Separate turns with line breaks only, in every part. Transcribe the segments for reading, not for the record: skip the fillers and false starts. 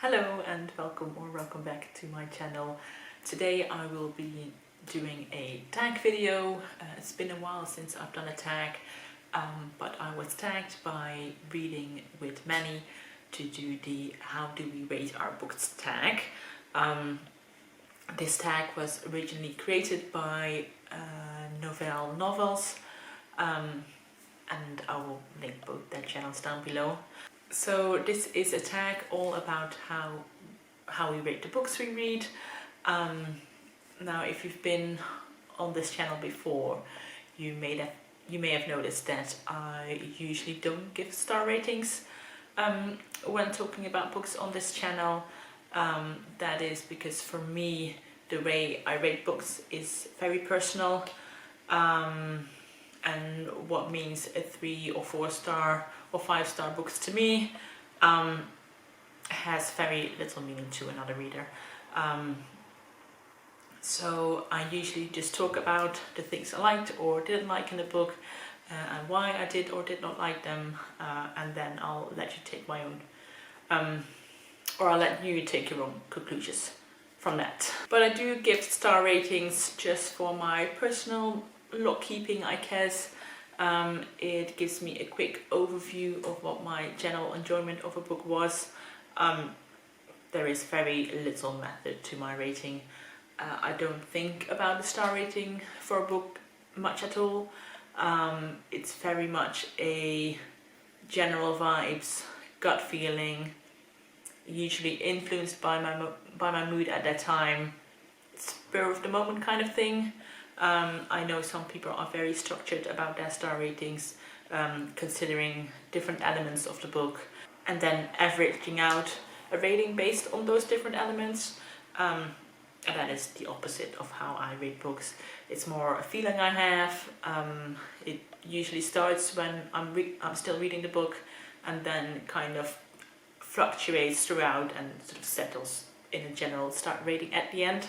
Hello and welcome back to my channel. Today I will be doing a tag video. It's been a while since I've done a tag, but I was tagged by Reading with Manny to do the How Do We Rate Our Books tag. This tag was originally created by Novell Novels, and I will link both their channels down below. So this is a tag all about how we rate the books we read. Now, if you've been on this channel before, you may have noticed that I usually don't give star ratings when talking about books on this channel. That is because for me, the way I rate books is very personal, and what means a 3 or 4 star or 5 star books to me has very little meaning to another reader. So I usually just talk about the things I liked or didn't like in the book, and why I did or did not like them, and then I'll let you take my own, or I'll let you take your own conclusions from that. But I do give star ratings just for my personal log keeping, I guess. It gives me a quick overview of what my general enjoyment of a book was. There is very little method to my rating. I don't think about the star rating for a book much at all. It's very much a general vibes, gut feeling, usually influenced by my mood at that time, spur of the moment kind of thing. I know some people are very structured about their star ratings, considering different elements of the book and then averaging out a rating based on those different elements. And that is the opposite of how I rate books. It's more a feeling I have. It usually starts when I'm still reading the book, and then kind of fluctuates throughout and sort of settles in a general start rating at the end.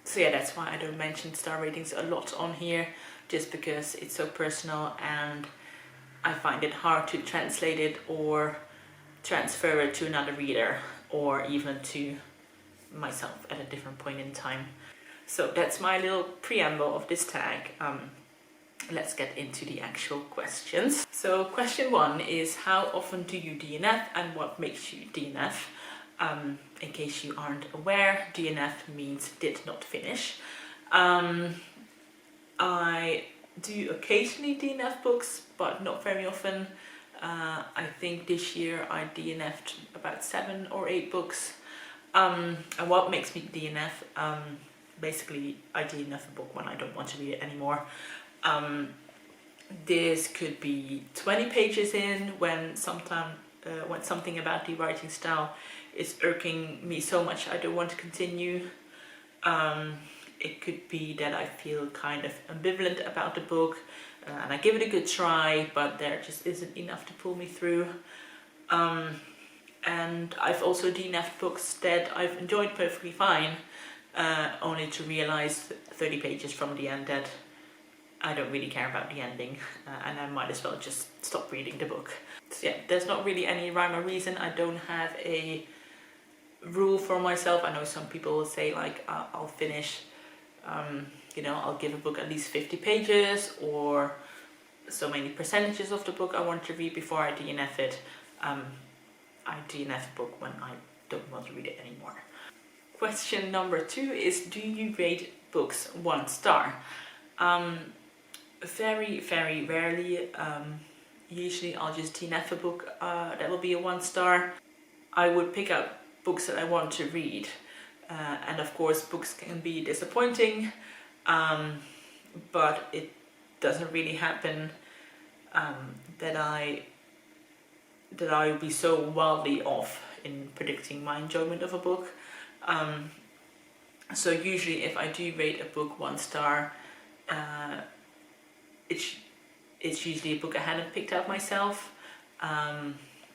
So yeah, that's why I don't mention star ratings a lot on here, just because it's so personal and I find it hard to translate it or transfer it to another reader or even to myself at a different point in time. So that's my little preamble of this tag. Let's get into the actual questions. So question 1 is, how often do you DNF and what makes you DNF? In case you aren't aware, DNF means did not finish. I do occasionally DNF books, but not very often. I think this year I DNF'd about 7 or 8 books. And what makes me DNF? Basically, I DNF a book when I don't want to read it anymore. This could be 20 pages in when something about the writing style is irking me so much I don't want to continue. It could be that I feel kind of ambivalent about the book, and I give it a good try, but there just isn't enough to pull me through. And I've also DNF'd books that I've enjoyed perfectly fine, only to realize 30 pages from the end that I don't really care about the ending, and I might as well just stop reading the book. So yeah, there's not really any rhyme or reason. I don't have a rule for myself. I know some people will say like, I'll finish, I'll give a book at least 50 pages or so many percentages of the book I want to read before I DNF it. I DNF a book when I don't want to read it anymore. Question number 2 is, do you rate books 1 star? Very, very rarely. Usually I'll just DNF a book that will be a 1 star. I would pick out books that I want to read, and of course books can be disappointing, but it doesn't really happen that I will be so wildly off in predicting my enjoyment of a book. So usually if I do rate a book 1 star, it's usually a book I hadn't picked out myself.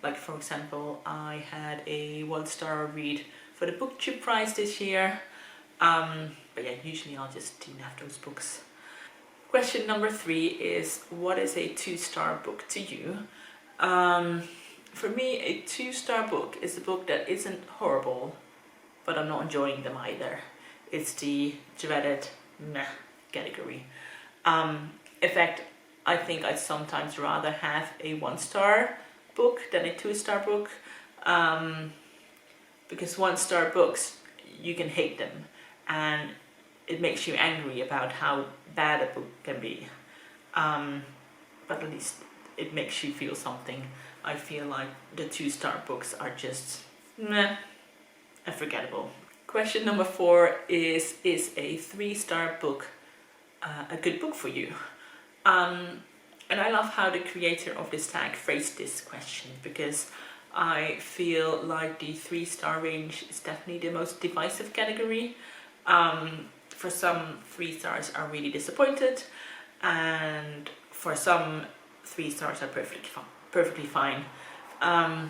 Like for example, I had a 1 star read for the BookTube prize this year. But yeah, usually I'll just DNF those books. Question number 3 is, what is a 2 star book to you? For me, a 2-star book is a book that isn't horrible, but I'm not enjoying them either. It's the dreaded meh category. In fact, I think I'd sometimes rather have a 1-star book than a 2-star book, because 1-star books, you can hate them, and it makes you angry about how bad a book can be. But at least it makes you feel something. I feel like the 2-star books are just meh and forgettable. Question number 4 is a 3-star book a good book for you? And I love how the creator of this tag phrased this question, because I feel like the 3-star range is definitely the most divisive category. For some, 3 stars are really disappointed, and for some, 3 stars are perfectly fine. And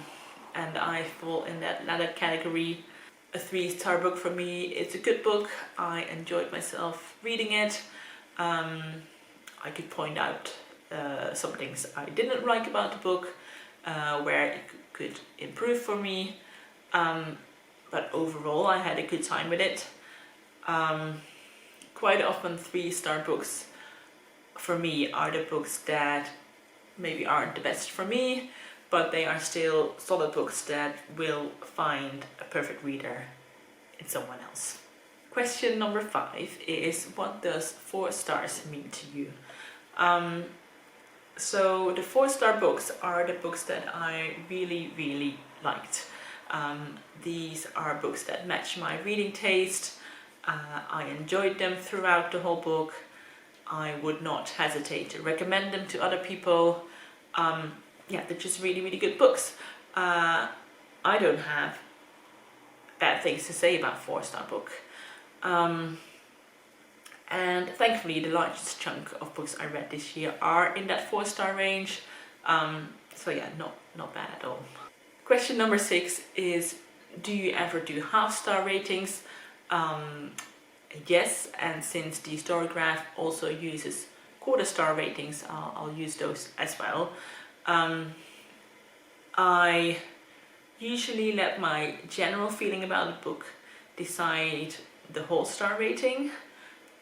I fall in that latter category. A 3-star book for me, it's a good book. I enjoyed myself reading it. I could point out some things I didn't like about the book, where it could improve for me. But overall, I had a good time with it. Quite often 3-star books for me are the books that maybe aren't the best for me, but they are still solid books that will find a perfect reader in someone else. Question number 5 is, what does 4 stars mean to you? So the 4-star books are the books that I really liked. These are books that match my reading taste. I enjoyed them throughout the whole book. I would not hesitate to recommend them to other people. Yeah, they're just really good books. I don't have bad things to say about 4-star book. And thankfully the largest chunk of books I read this year are in that 4-star range. So yeah, not bad at all. Question number 6 is, do you ever do half-star ratings? Yes, and since the Storygraph also uses quarter-star ratings, I'll use those as well. I usually let my general feeling about a book decide the whole star rating,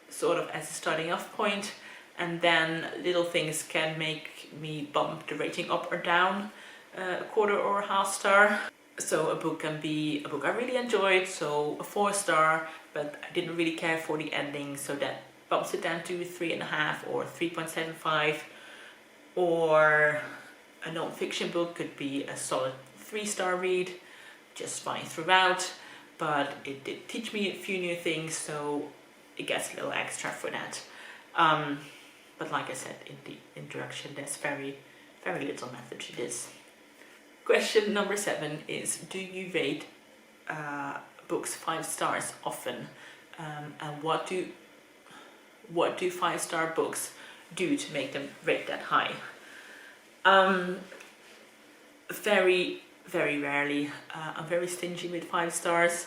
sort of as a starting off point, and then little things can make me bump the rating up or down a quarter or a half star. So a book can be a book I really enjoyed, so a 4-star, but I didn't really care for the ending, so that bumps it down to 3.5 or 3.75. Or a non-fiction book could be a solid 3-star read, just fine throughout, but it did teach me a few new things, so it gets a little extra for that. But like I said in the introduction, there's very little method to this. Question number 7 is, do you rate books 5 stars often? And what do 5-star books do to make them rate that high? Very rarely. I'm very stingy with 5 stars.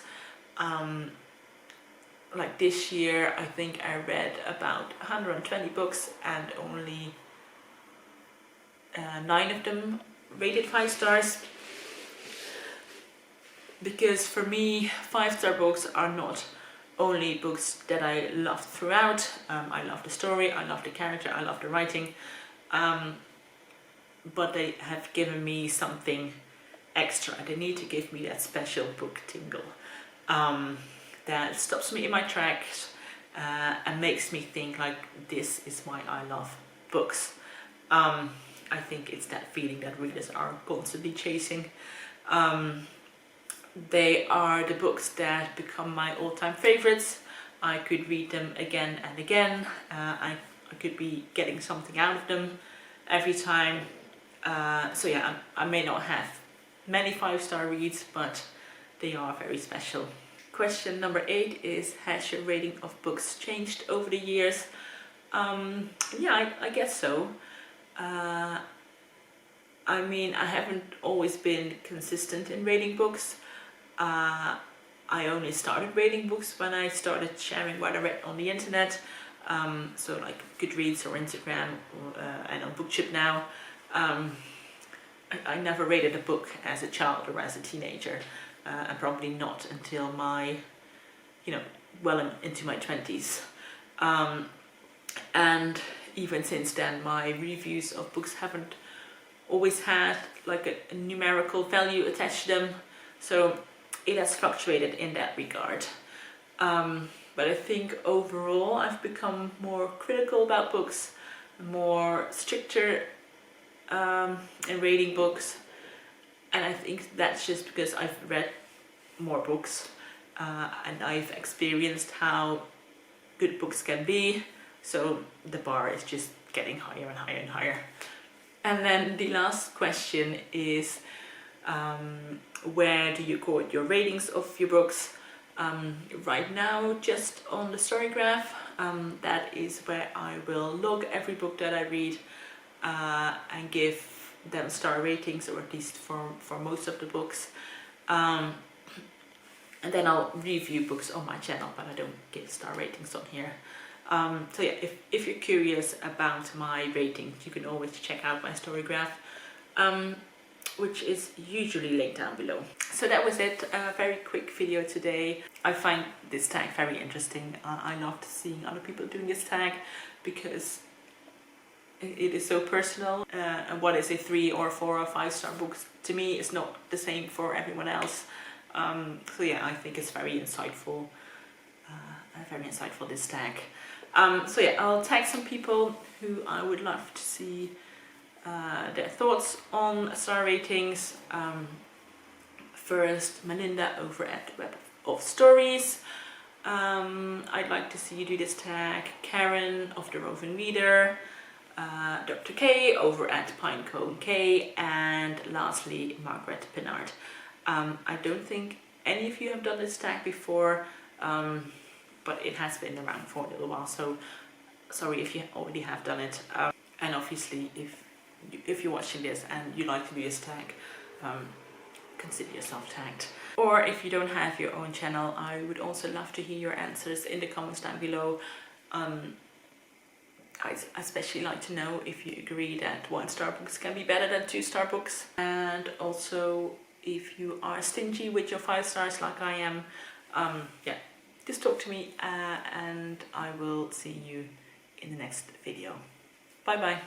Like this year, I think I read about 120 books and only 9 of them rated 5 stars. Because for me, 5-star books are not only books that I loved throughout. I love the story, I love the character, I love the writing. But they have given me something extra. They need to give me that special book tingle that stops me in my tracks and makes me think like, this is why I love books. I think it's that feeling that readers are constantly chasing. They are the books that become my all-time favorites. I could read them again and again. I could be getting something out of them every time. So yeah, I may not have many 5-star reads, but they are very special. Question number 8 is, has your rating of books changed over the years? Yeah, I guess so. I mean, I haven't always been consistent in rating books. I only started rating books when I started sharing what I read on the internet. So like Goodreads or Instagram and on BookTube now. I never rated a book as a child or as a teenager, and probably not until my, well into my 20s. And even since then, my reviews of books haven't always had like a numerical value attached to them, so it has fluctuated in that regard. But I think overall I've become more critical about books, more stricter in rating books, and I think that's just because I've read more books and I've experienced how good books can be, so the bar is just getting higher and higher and higher. And then the last question is, where do you record your ratings of your books? Right now, just on the story graph. That is where I will log every book that I read and give them star ratings, or at least for most of the books. And then I'll review books on my channel, but I don't give star ratings on here. So yeah, if you're curious about my ratings, you can always check out my story graph, which is usually linked down below. So that was it, a very quick video today. I find this tag very interesting. I loved seeing other people doing this tag because it is so personal, and what is a 3 or 4 or 5 star book to me is not the same for everyone else. So yeah, I think it's very insightful, this tag. So yeah, I'll tag some people who I would love to see their thoughts on star ratings. First, Melinda over at Web of Stories. I'd like to see you do this tag. Karen of the Roving Reader. Dr. K over at Pinecone K, and lastly Margaret Pinard. I don't think any of you have done this tag before, but it has been around for a little while, so sorry if you already have done it. And obviously if you're watching this and you like to do this tag, consider yourself tagged. Or if you don't have your own channel, I would also love to hear your answers in the comments down below. I especially like to know if you agree that 1-star books can be better than 2-star books, and also if you are stingy with your 5 stars like I am. Yeah, just talk to me, and I will see you in the next video. Bye bye.